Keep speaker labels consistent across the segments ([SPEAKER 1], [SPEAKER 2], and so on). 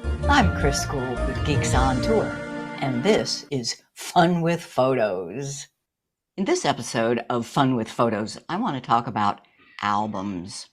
[SPEAKER 1] I'm Chris Guld with Geeks on Tour, and this is Fun with Photos. In this episode of Fun with Photos, I want to talk about albums.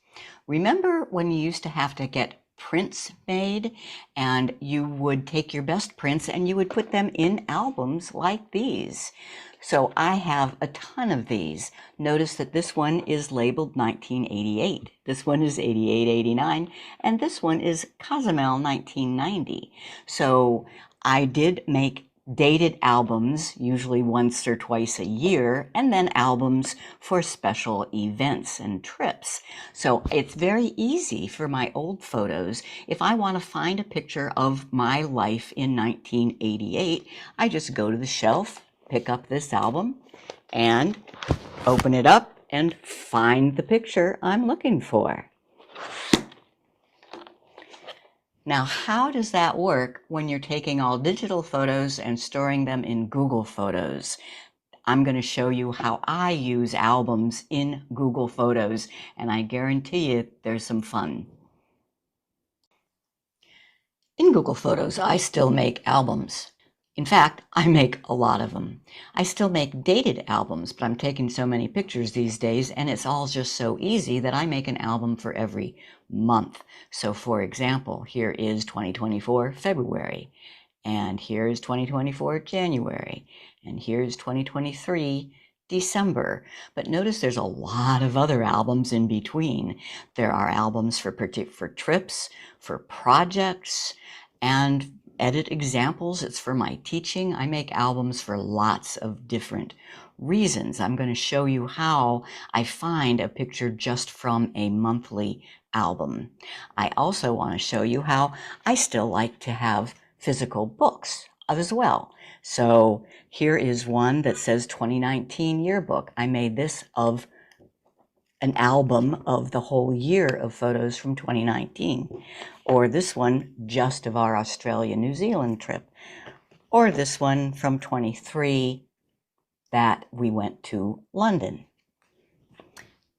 [SPEAKER 1] Remember when you used to have to get prints made, and you would take your best prints and you would put them in albums like these? So I have a ton of these. Notice that this one is labeled 1988. This one is 88-89, and this one is ℙ𝕝𝕝𝕼 1990. So I did make dated albums, usually once or twice a year, and then albums for special events and trips. So it's very easy for my old photos. If I want to find a picture of my life in 1988, I just go to the shelf, pick up this album, and open it up and find the picture I'm looking for. Now, how does that work when you're taking all digital photos and storing them in Google Photos? I'm going to show you how I use albums in Google Photos, and I guarantee you there's some fun. In Google Photos, I still make albums. In fact, I make a lot of them. I still make dated albums, but I'm taking so many pictures these days, and it's all just so easy that I make an album for every month. So for example, here is 2024 February, and here's 2024 January, and here's 2023 December. But notice there's a lot of other albums in between. There are albums for trips, for projects, and edit examples. It's for my teaching. I make albums for lots of different reasons. I'm going to show you how I find a picture just from a monthly album. I also want to show you how I still like to have physical books as well. So here is one that says 2019 yearbook. I made this of an album of the whole year of photos from 2019. Or this one just of our Australia-New Zealand trip. Or this one from 23 that we went to London.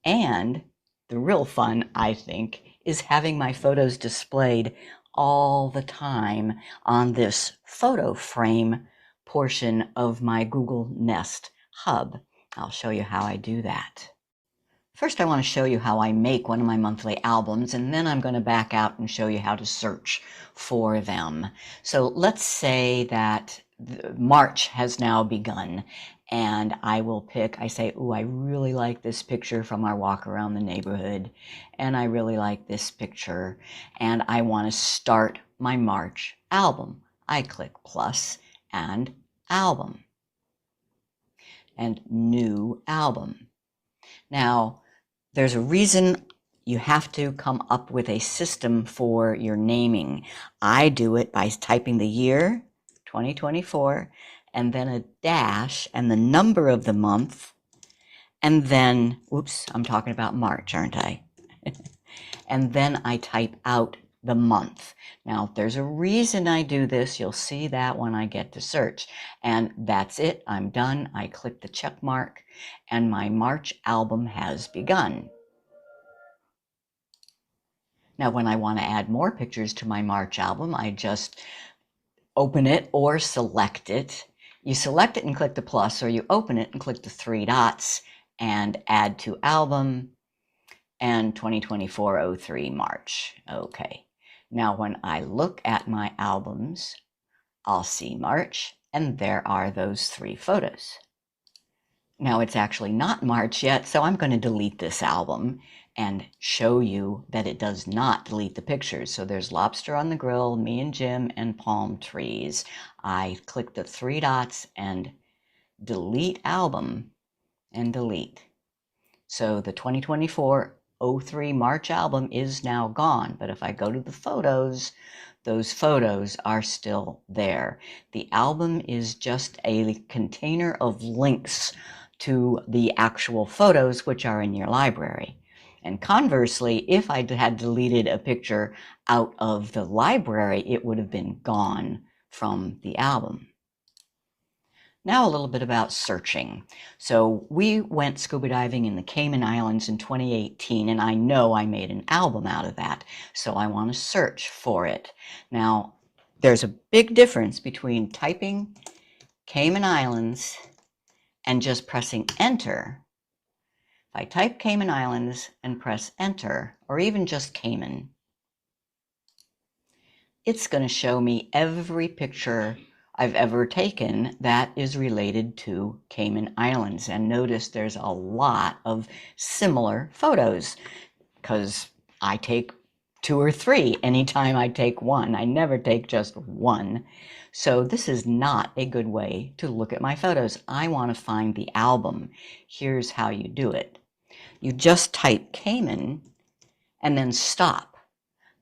[SPEAKER 1] And the real fun, I think, is having my photos displayed all the time on this photo frame portion of my Google Nest hub. I'll show you how I do that. First, I want to show you how I make one of my monthly albums, and then I'm going to back out and show you how to search for them. So let's say that March has now begun, and I will pick, I say, ooh, I really like this picture from our walk around the neighborhood, and I really like this picture, and I want to start my March album. I click plus and album, and new album. Now, there's a reason you have to come up with a system for your naming. I do it by typing the year, 2024, and then a dash and the number of the month, and then, oops, I'm talking about March, aren't I? And then I type out the month. Now, there's a reason I do this. You'll see that when I get to search. And that's it. I'm done. I click the check mark, and my March album has begun. Now, when I want to add more pictures to my March album, I just open it or select it. You select it and click the plus, or you open it and click the three dots and add to album and 2024-03 March. Okay. Now, when I look at my albums, I'll see March, and there are those three photos. Now, it's actually not March yet, so I'm going to delete this album and show you that it does not delete the pictures. So there's lobster on the grill, me and Jim, and palm trees. I click the three dots and delete album and delete. So the 2024-03 March album is now gone, but if I go to the photos, those photos are still there. The album is just a container of links to the actual photos which are in your library. And conversely, if I had deleted a picture out of the library, it would have been gone from the album. Now a little bit about searching. So we went scuba diving in the Cayman Islands in 2018, and I know I made an album out of that, so I want to search for it. Now, there's a big difference between typing Cayman Islands and just pressing enter. If I type Cayman Islands and press enter, or even just Cayman, it's going to show me every picture I've ever taken that is related to Cayman Islands. And notice there's a lot of similar photos because I take 2 or 3 anytime I take one. I never take just one. So this is not a good way to look at my photos. I want to find the album. Here's how you do it. You just type Cayman and then stop.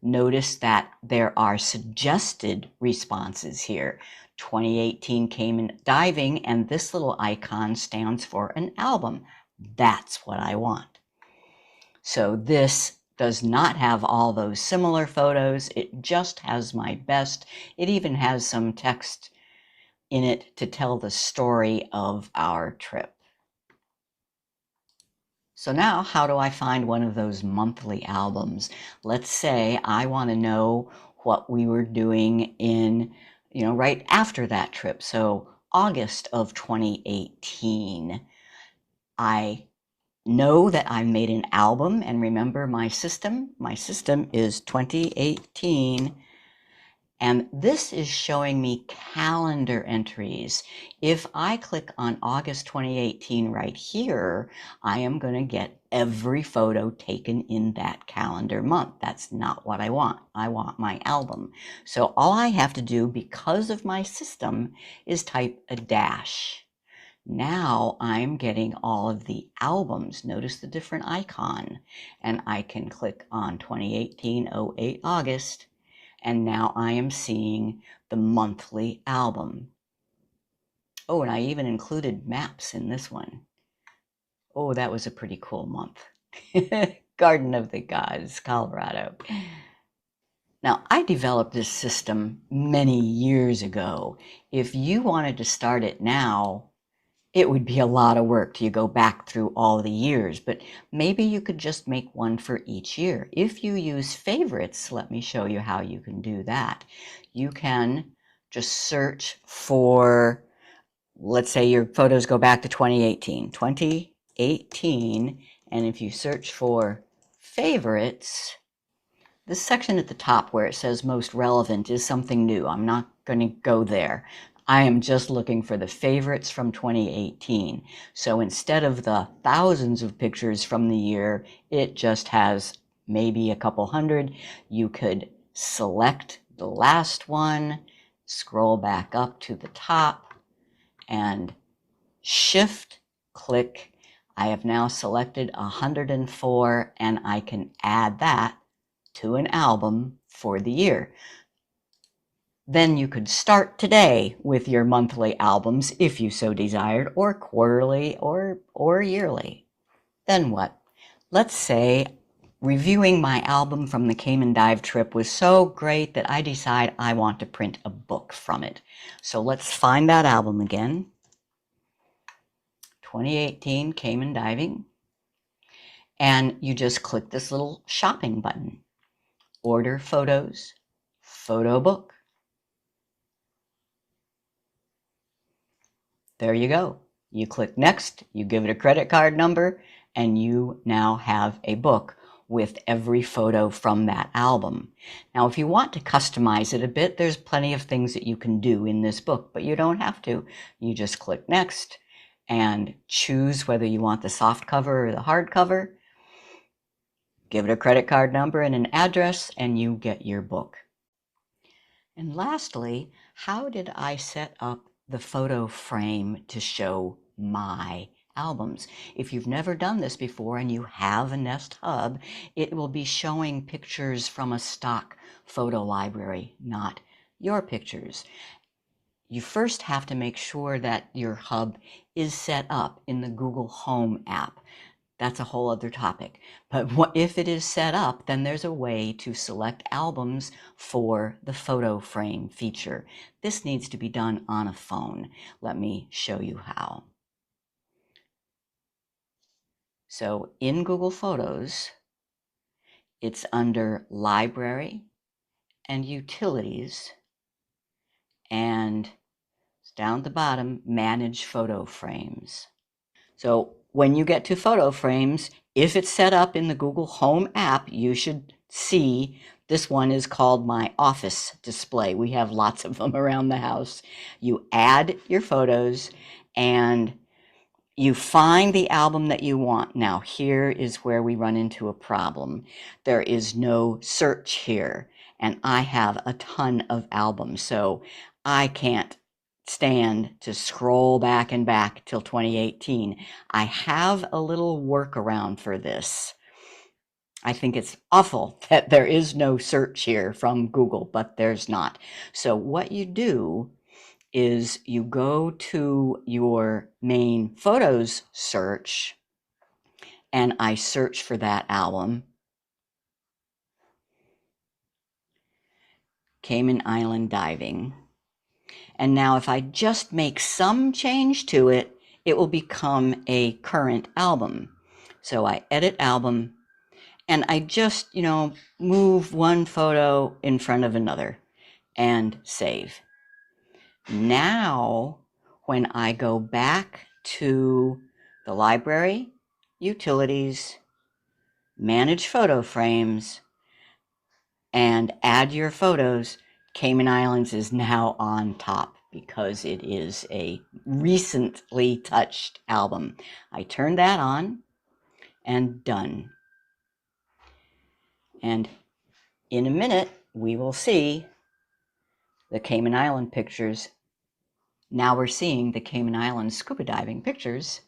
[SPEAKER 1] Notice that there are suggested responses here. 2018 Cayman diving, and this little icon stands for an album. That's what I want. So this does not have all those similar photos. It just has my best. It even has some text in it to tell the story of our trip. So now, how do I find one of those monthly albums? Let's say I want to know what we were doing in, right after that trip. So August of 2018. I know that I made an album, and remember my system is 2018, and this is showing me calendar entries. If I click on August 2018 right here, I am going to get every photo taken in that calendar month. That's not what I want. I want my album. So all I have to do, because of my system, is type a dash. Now I'm getting all of the albums. Notice the different icon. And I can click on 2018-08 August, and now I am seeing the monthly album. Oh, and I even included maps in this one. Oh, that was a pretty cool month. Garden of the Gods, Colorado. Now, I developed this system many years ago. If you wanted to start it now, it would be a lot of work to go back through all the years, but maybe you could just make one for each year. If you use favorites, let me show you how you can do that. You can just search for, let's say your photos go back to 2018, and if you search for favorites, this section at the top where it says most relevant is something new. I'm not going to go there. I am just looking for the favorites from 2018. So instead of the thousands of pictures from the year, it just has maybe a couple hundred. You could select the last one, scroll back up to the top, and shift click. I have now selected 104, and I can add that to an album for the year. Then you could start today with your monthly albums if you so desired, or quarterly or yearly. Then what? Let's say reviewing my album from the Cayman dive trip was so great that I decide I want to print a book from it. So let's find that album again. 2018 Cayman diving. And you just click this little shopping button. Order photos, photo book. There you go. You click next, you give it a credit card number, and you now have a book with every photo from that album. Now, if you want to customize it a bit, there's plenty of things that you can do in this book, but you don't have to. You just click next and choose whether you want the soft cover or the hard cover. Give it a credit card number and an address, and you get your book. And lastly, how did I set up the photo frame to show my albums? If you've never done this before and you have a Nest Hub, it will be showing pictures from a stock photo library, not your pictures. You first have to make sure that your hub is set up in the Google Home app. That's a whole other topic. But if it is set up, then there's a way to select albums for the photo frame feature. This needs to be done on a phone. Let me show you how. So in Google Photos, it's under Library and Utilities. and down at the bottom, manage photo frames. So when you get to photo frames, if it's set up in the Google Home app, you should see this one is called my office display. We have lots of them around the house. You add your photos and you find the album that you want. Now, here is where we run into a problem. There is no search here, and I have a ton of albums, so I can't stand to scroll back and back till 2018. I have a little workaround for this. I think it's awful that there is no search here from Google, but there's not. So what you do is you go to your main photos search, and I search for that album, Cayman Island Diving. And now if I just make some change to it, it will become a current album. So I edit album, and I just, move one photo in front of another and save. Now, when I go back to the library, utilities, manage photo frames, and add your photos, Cayman Islands is now on top because it is a recently touched album. I turn that on and done. And in a minute, we will see the Cayman Island pictures. Now we're seeing the Cayman Islands scuba diving pictures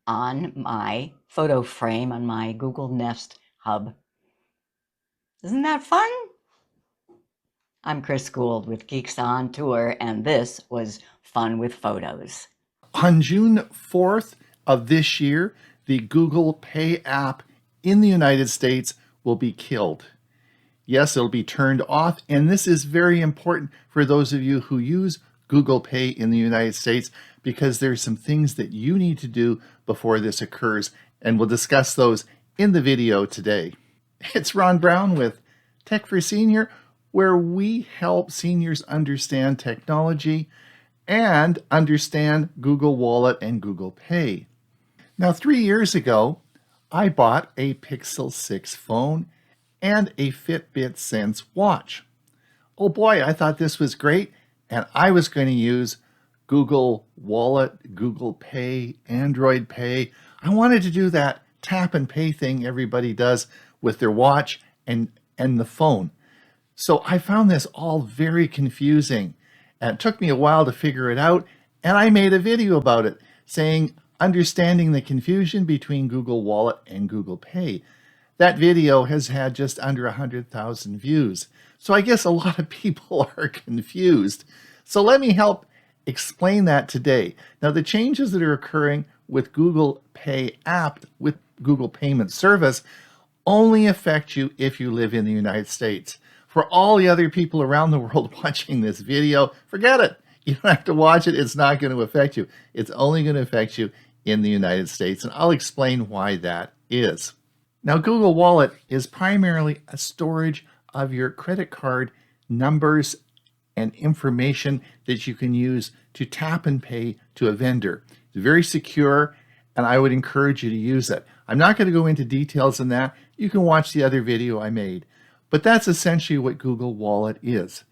[SPEAKER 1] on my photo frame on my Google Nest Hub. Isn't that fun? I'm Chris Guld with Geeks on Tour, and this was Fun with Photos.
[SPEAKER 2] On June 4th of this year, the Google Pay app in the United States will be killed. Yes, it'll be turned off, and this is very important for those of you who use Google Pay in the United States because there's some things that you need to do before this occurs, and we'll discuss those in the video today. It's Ron Brown with Tech for Senior, where we help seniors understand technology and understand Google Wallet and Google Pay. Now, 3 years ago, I bought a Pixel 6 phone and a Fitbit Sense watch. Oh boy, I thought this was great, and I was going to use Google Wallet, Google Pay, Android Pay. I wanted to do that tap and pay thing everybody does with their watch and the phone. So I found this all very confusing, and it took me a while to figure it out, and I made a video about it saying understanding the confusion between Google Wallet and Google Pay. That video has had just under 100,000 views, so I guess a lot of people are confused. So let me help explain that today. Now, the changes that are occurring with Google Pay app, with Google Payment Service, only affect you if you live in the United States. For all the other people around the world watching this video, forget it. You don't have to watch it. It's not going to affect you. It's only going to affect you in the United States, and I'll explain why that is. Now, Google Wallet is primarily a storage of your credit card numbers and information that you can use to tap and pay to a vendor. It's very secure, and I would encourage you to use it. I'm not going to go into details on that. You can watch the other video I made. But that's essentially what Google Wallet is.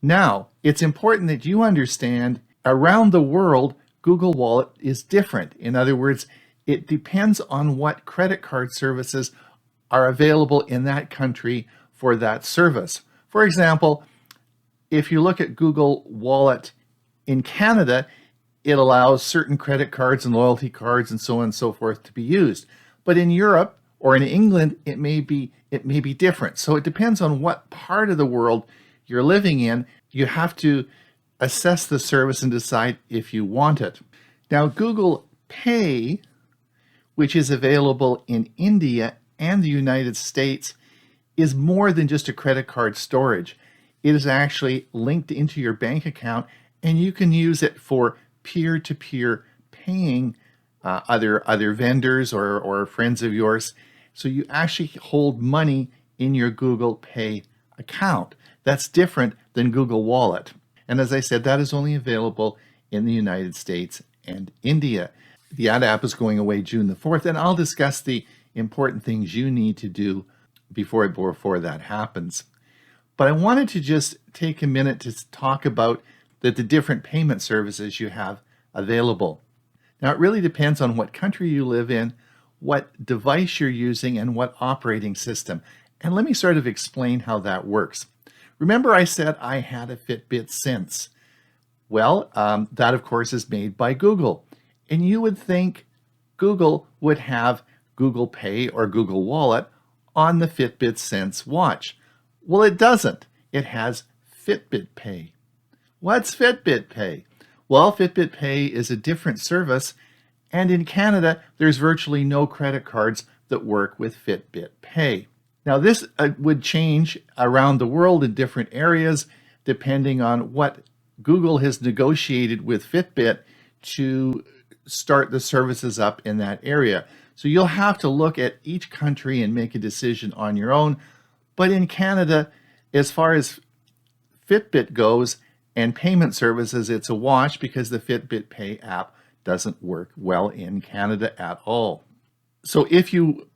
[SPEAKER 2] Now, it's important that you understand around the world, Google Wallet is different. In other words, it depends on what credit card services are available in that country for that service. For example, if you look at Google Wallet in Canada, it allows certain credit cards and loyalty cards and so on and so forth to be used. But in Europe or in England, it may be different. So it depends on what part of the world you're living in. You have to assess the service and decide if you want it. Now, Google Pay, which is available in India and the United States, is more than just a credit card storage. It is actually linked into your bank account, and you can use it for peer-to-peer paying other vendors or friends of yours. So you actually hold money in your Google Pay account. That's different than Google Wallet. And as I said, that is only available in the United States and India. The ad app is going away June the 4th, and I'll discuss the important things you need to do before that happens. But I wanted to just take a minute to talk about the different payment services you have available. Now, it really depends on what country you live in, what device you're using, and what operating system. And let me sort of explain how that works. Remember I said I had a Fitbit Sense. Well, that of course is made by Google. And you would think Google would have Google Pay or Google Wallet on the Fitbit Sense watch. Well, it doesn't. It has Fitbit Pay. What's Fitbit Pay? Well, Fitbit Pay is a different service, and in Canada, there's virtually no credit cards that work with Fitbit Pay. Now, this would change around the world in different areas, depending on what Google has negotiated with Fitbit to start the services up in that area. So you'll have to look at each country and make a decision on your own. But in Canada, as far as Fitbit goes and payment services, it's a wash because the Fitbit Pay app doesn't work well in Canada at all. So if you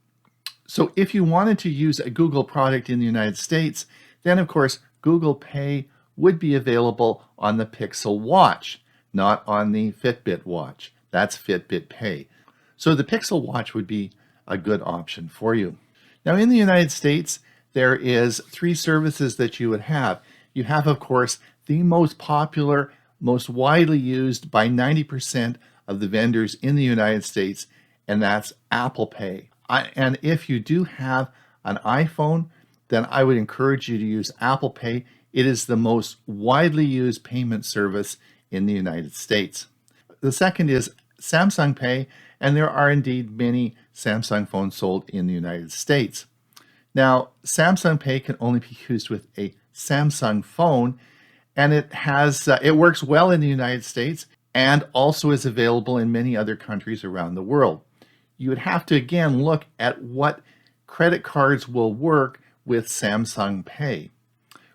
[SPEAKER 2] wanted to use a Google product in the United States, then of course Google Pay would be available on the Pixel Watch, not on the Fitbit Watch. That's Fitbit Pay. So the Pixel Watch would be a good option for you. Now in the United States, there is 3 services that you would have. You have, of course, the most popular, most widely used by 90% of the vendors in the United States, and that's Apple Pay. And if you do have an iPhone, then I would encourage you to use Apple Pay. It is the most widely used payment service in the United States. The second is Samsung Pay, and there are indeed many Samsung phones sold in the United States. Now, Samsung Pay can only be used with a Samsung phone, and it works well in the United States and also is available in many other countries around the world. You would have to again look at what credit cards will work with Samsung Pay.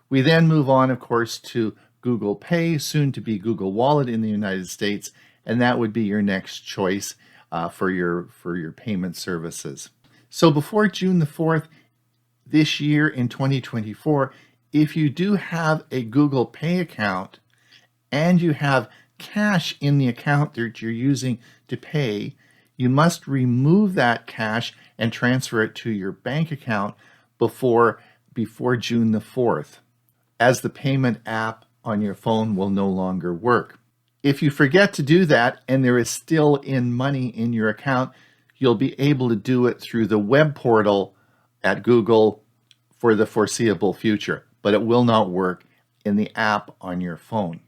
[SPEAKER 2] We then move on, of course, to Google Pay, soon to be Google Wallet in the United States, and that would be your next choice for your payment services. So before June the 4th this year in 2024, if you do have a Google Pay account and you have cash in the account that you're using to pay, you must remove that cash and transfer it to your bank account before June the 4th, as the payment app on your phone will no longer work. If you forget to do that and there is still money in your account, you'll be able to do it through the web portal at Google for the foreseeable future, but it will not work in the app on your phone.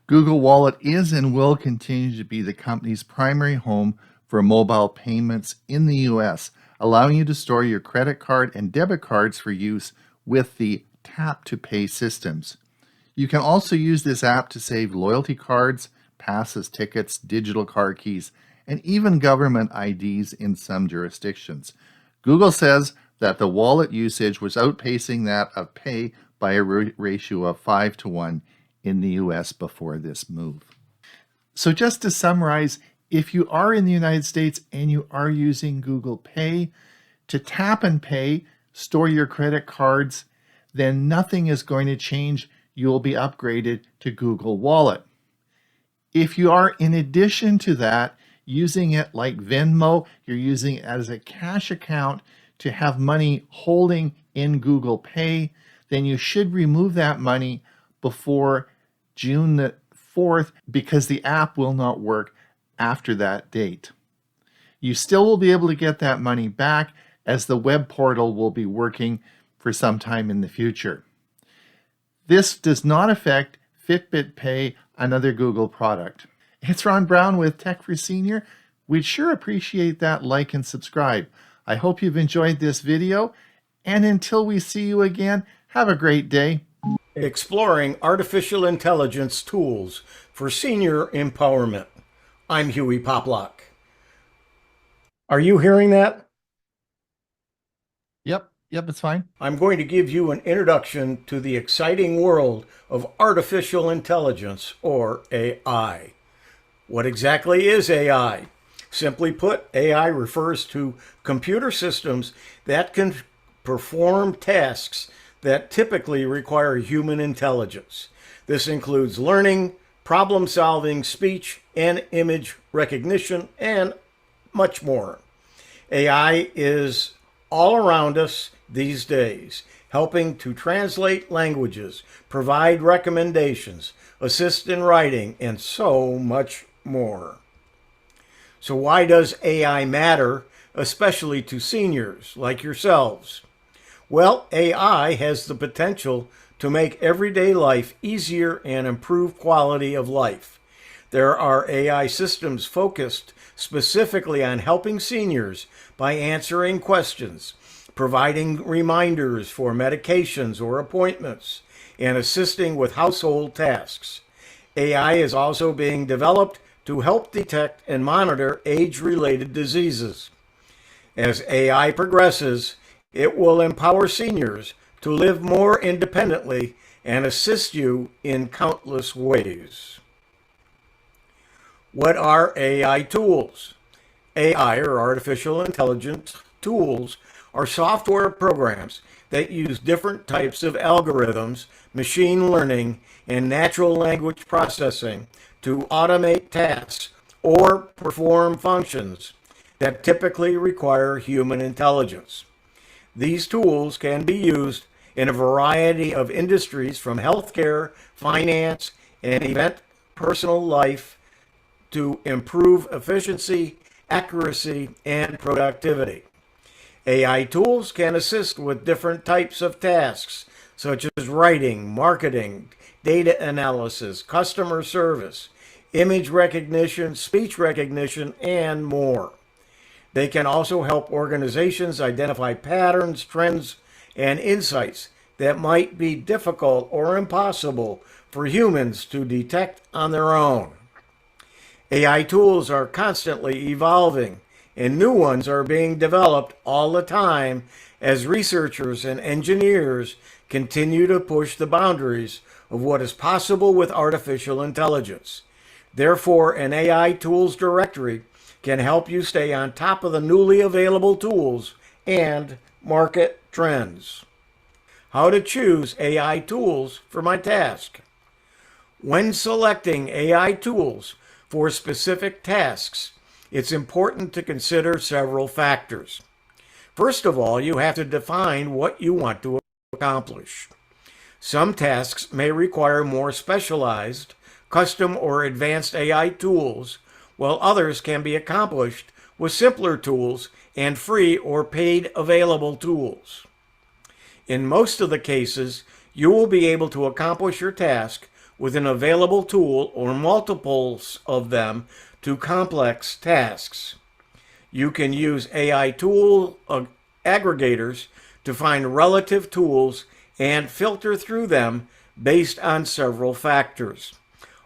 [SPEAKER 2] Google Wallet is and will continue to be the company's primary home for mobile payments in the US, allowing you to store your credit card and debit cards for use with the tap to pay systems. You can also use this app to save loyalty cards, passes, tickets, digital car keys, and even government IDs in some jurisdictions. Google says that the wallet usage was outpacing that of pay by a ratio of 5-to-1 in the US before this move. So just to summarize, if you are in the United States and you are using Google Pay to tap and pay, store your credit cards, then nothing is going to change. You will be upgraded to Google Wallet. If you are, in addition to that, using it like Venmo, you're using it as a cash account to have money holding in Google Pay, then you should remove that money before June the 4th because the app will not work after that date. You still will be able to get that money back as the web portal will be working for some time in the future. This does not affect Fitbit Pay, another Google product. It's Ron Brown with Tech for Senior. We'd sure appreciate that like and subscribe. I hope you've enjoyed this video, and until we see you again, have a great day.
[SPEAKER 3] Exploring artificial intelligence tools for senior empowerment. I'm Hewie Poplock. Are you hearing that?
[SPEAKER 2] Yep, Yep, it's fine.
[SPEAKER 3] I'm going to give you an introduction to the exciting world of artificial intelligence, or AI. What exactly is AI? Simply put, AI refers to computer systems that can perform tasks that typically require human intelligence. This includes learning, problem solving, speech and image recognition, and much more. AI is all around us these days, helping to translate languages, provide recommendations, assist in writing, and so much more. So why does AI matter, especially to seniors like yourselves? Well, AI has the potential to make everyday life easier and improve quality of life. There are AI systems focused specifically on helping seniors by answering questions, providing reminders for medications or appointments, and assisting with household tasks. AI is also being developed to help detect and monitor age-related diseases. As AI progresses, it will empower seniors to live more independently and assist you in countless ways. What are AI tools? AI, or artificial intelligence tools, are software programs that use different types of algorithms, machine learning, and natural language processing to automate tasks or perform functions that typically require human intelligence. These tools can be used in a variety of industries, from healthcare, finance, and even personal life, to improve efficiency, accuracy, and productivity. AI tools can assist with different types of tasks, such as writing, marketing, data analysis, customer service, image recognition, speech recognition, and more. They can also help organizations identify patterns, trends, and insights that might be difficult or impossible for humans to detect on their own. AI tools are constantly evolving, and new ones are being developed all the time as researchers and engineers continue to push the boundaries of what is possible with artificial intelligence. Therefore, an AI tools directory can help you stay on top of the newly available tools and market trends. How to choose AI tools for my task. When selecting AI tools for specific tasks, it's important to consider several factors. First of all, you have to define what you want to accomplish. Some tasks may require more specialized, custom, or advanced AI tools, while others can be accomplished with simpler tools and free or paid available tools. In most of the cases, you will be able to accomplish your task with an available tool or multiples of them to complex tasks. You can use AI tool aggregators to find relative tools and filter through them based on several factors.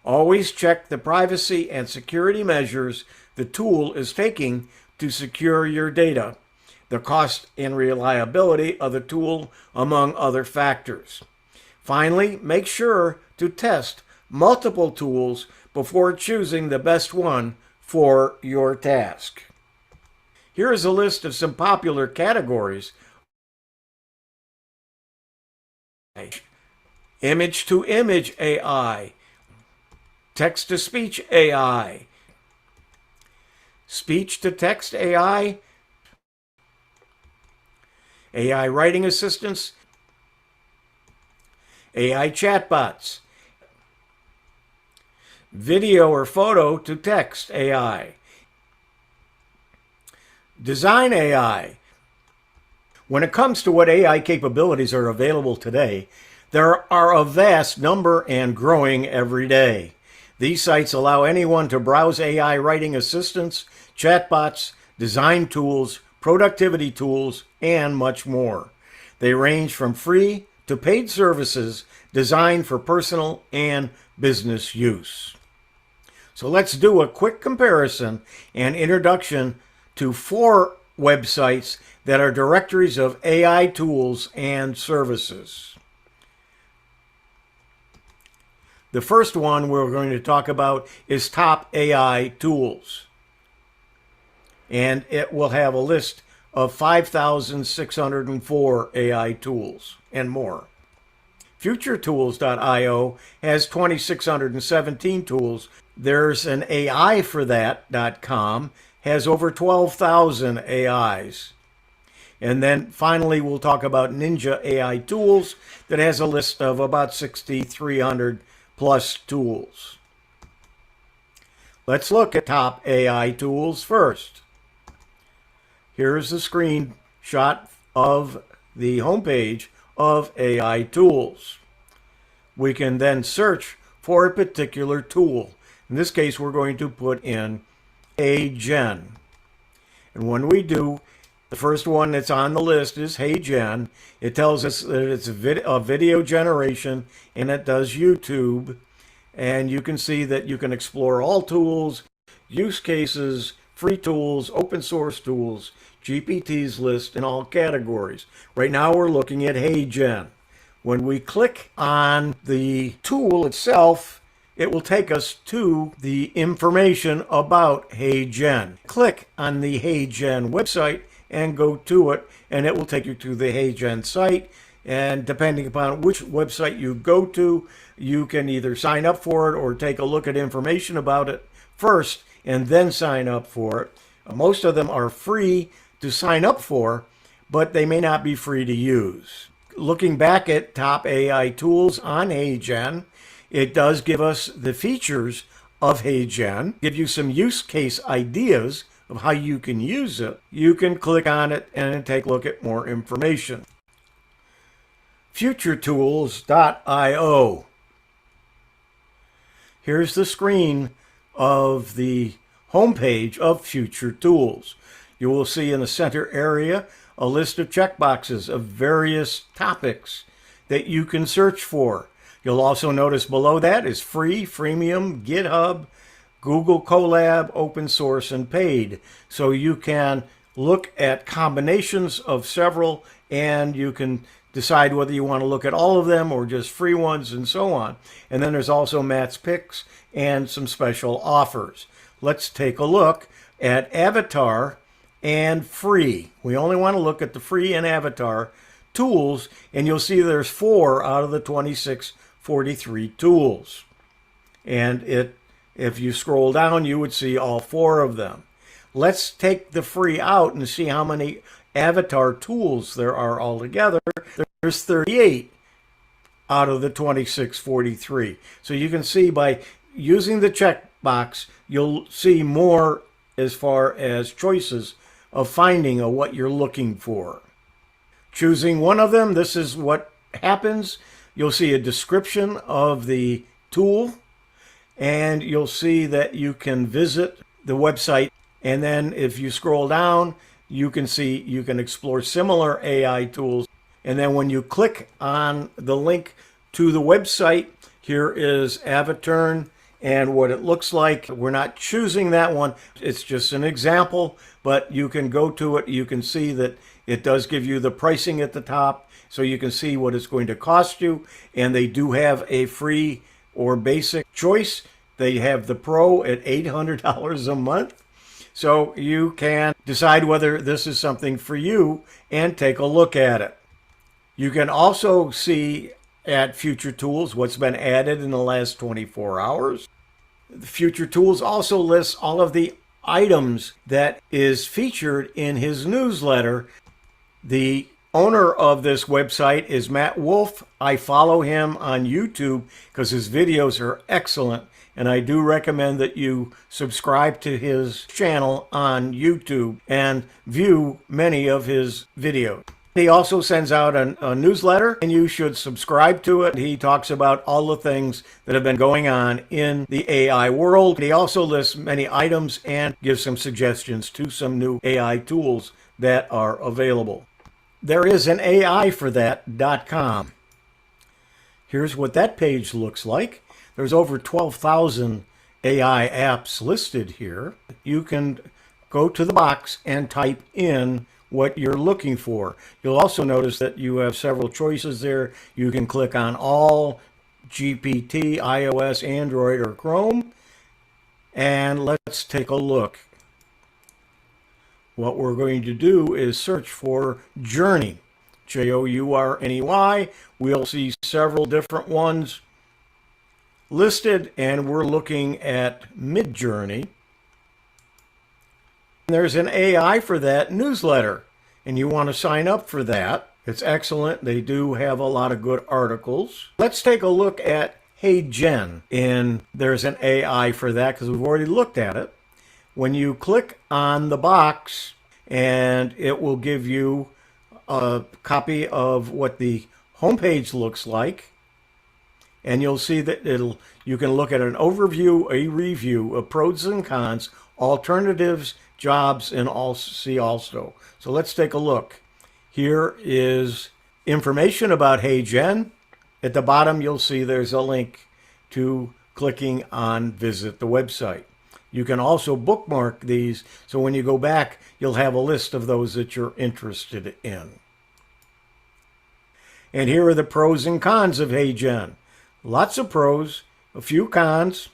[SPEAKER 3] Always check the privacy and security measures the tool is taking to secure your data, the cost and reliability of the tool, among other factors. Finally, make sure to test multiple tools before choosing the best one for your task. Here is a list of some popular categories. Image-to-image AI, text-to-speech AI, speech-to-text AI, AI writing assistants, AI chatbots, video or photo to text AI, design AI. When it comes to what AI capabilities are available today, there are a vast number and growing every day. These sites allow anyone to browse AI writing assistants, chatbots, design tools, productivity tools, and much more. They range from free to paid services designed for personal and business use. So let's do a quick comparison and introduction to 4 websites that are directories of AI tools and services. The first one we're going to talk about is Top AI Tools. And it will have a list of 5,604 AI tools and more. FutureTools.io has 2,617 tools. There's an AI for that.com, has over 12,000 AIs. And then finally, we'll talk about Ninja AI Tools that has a list of about 6,300 plus tools. Let's look at Top AI Tools first. Here's the screenshot of the homepage of AI Tools. We can then search for a particular tool. In this case, we're going to put in ℎ𝕝𝕉. And when we do, the first one that's on the list is ℎ𝕝𝕉. It tells us that it's a video generation, and it does YouTube. And you can see that you can explore all tools, use cases, free tools, open source tools, GPT's list in all categories. Right now we're looking at ℎ𝕝𝕉. When we click on the tool itself, it will take us to the information about ℎ𝕝𝕉. Click on the ℎ𝕝𝕉 website and go to it, and it will take you to the ℎ𝕝𝕉 site. And depending upon which website you go to, you can either sign up for it or take a look at information about it first and then sign up for it. Most of them are free to sign up for, but they may not be free to use. Looking back at Top AI Tools on ℎ𝕝𝕉, it does give us the features of ℎ𝕝𝕉, give you some use case ideas of how you can use it. You can click on it and take a look at more information. FutureTools.io. Here's the screen of the homepage of Future Tools. You will see in the center area a list of checkboxes of various topics that you can search for. You'll also notice below that is free, freemium, GitHub, Google Colab, open source, and paid. So you can look at combinations of several, and you can decide whether you want to look at all of them or just free ones and so on. And then there's also Matt's picks and some special offers. Let's take a look at Avatar and free. We only want to look at the free and Avatar tools, and you'll see there's 4 out of the 2643 tools. And if you scroll down, you would see all 4 of them. Let's take the free out and see how many Avatar tools there are altogether. There's 38 out of the 2643. So you can see by using the checkbox, you'll see more as far as choices of finding what you're looking for. Choosing one of them, this is what happens. You'll see a description of the tool, and you'll see that you can visit the website. And then if you scroll down, you can see you can explore similar AI tools. And then when you click on the link to the website, here is Avatar and what it looks like. We're not choosing that one. It's just an example, but you can go to it. You can see that it does give you the pricing at the top, so you can see what it's going to cost you. And they do have a free or basic choice. They have the Pro at $800 a month. So you can decide whether this is something for you and take a look at it. You can also see at Future Tools what's been added in the last 24 hours. The Future Tools also lists all of the items that is featured in his newsletter. The owner of this website is Matt Wolf. I follow him on YouTube because his videos are excellent, and I do recommend that you subscribe to his channel on YouTube and view many of his videos. He also sends out a newsletter, and you should subscribe to it. He talks about all the things that have been going on in the AI world. He also lists many items and gives some suggestions to some new AI tools that are available. There is an AI for that.com. Here's what that page looks like. There's over 12,000 AI apps listed here. You can go to the box and type in what you're looking for. You'll also notice that you have several choices there. You can click on all, GPT, iOS, Android, or Chrome. And let's take a look. What we're going to do is search for Journey, Journey. We'll see several different ones listed, and we're looking at Midjourney. There's an AI for that newsletter, and you want to sign up for that. It's excellent. They do have a lot of good articles. Let's take a look at ℎ𝕝𝕝, and there's an AI for that because we've already looked at it. When you click on the box, and it will give you a copy of what the homepage looks like, and you'll see that you can look at an overview, a review of pros and cons, alternatives, jobs, and see also. So let's take a look. Here is information about ℎ𝕝𝕝. At the bottom, you'll see there's a link to clicking on visit the website. You can also bookmark these, so when you go back, you'll have a list of those that you're interested in. And here are the pros and cons of ℎ𝕝𝕝. Lots of pros, a few cons.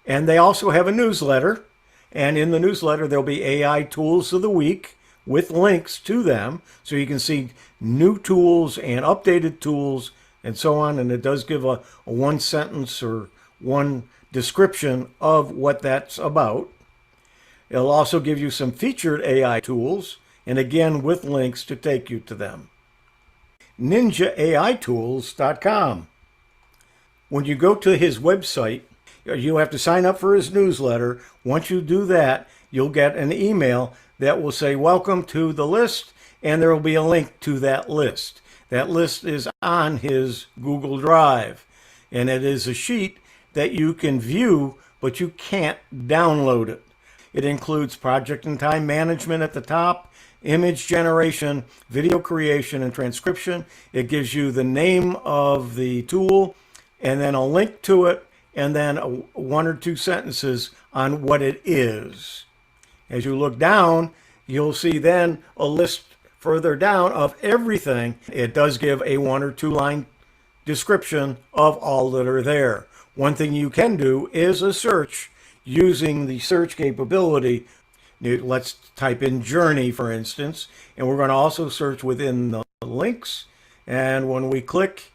[SPEAKER 3] And they also have a newsletter. And in the newsletter, there'll be AI tools of the week with links to them, so you can see new tools and updated tools and so on. And it does give a one sentence or one description of what that's about. It'll also give you some featured AI tools, and again with links to take you to them. ℎ𝕝𝕝𝕉𝑖𝒻𝒠𝒠𝒠.com. When you go to his website, you have to sign up for his newsletter. Once you do that, you'll get an email that will say, welcome to the list, and there will be a link to that list. That list is on his Google Drive, and it is a sheet that you can view, but you can't download it. It includes project and time management at the top, image generation, video creation, and transcription. It gives you the name of the tool, and then a link to it, and then one or two sentences on what it is. As you look down, you'll see then a list further down of everything. It does give a 1 or 2 line description of all that are there. One thing you can do is a search using the search capability. Let's type in Journey, for instance, and we're going to also search within the links. And when we click,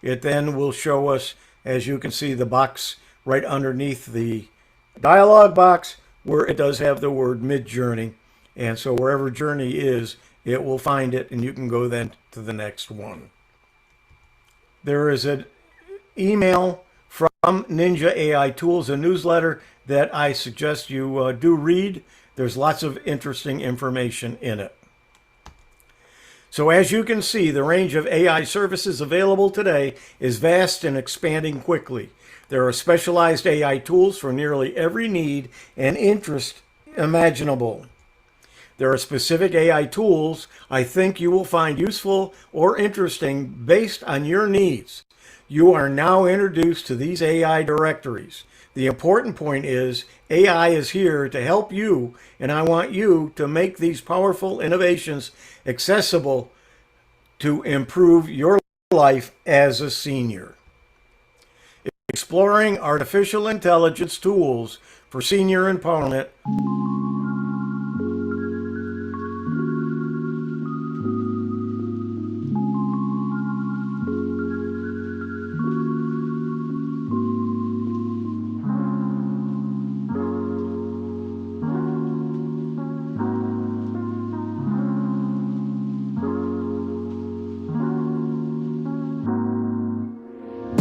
[SPEAKER 3] it then will show us, as you can see, the box right underneath the dialog box where it does have the word Midjourney. And so wherever Journey is, it will find it, and you can go then to the next one. There is an email from Ninja AI Tools, a newsletter that I suggest you do read. There's lots of interesting information in it. So as you can see, the range of AI services available today is vast and expanding quickly. There are specialized AI tools for nearly every need and interest imaginable. There are specific AI tools I think you will find useful or interesting based on your needs. You are now introduced to these AI directories. The important point is AI is here to help you, and I want you to make these powerful innovations accessible to improve your life as a senior. Exploring artificial intelligence tools for senior empowerment.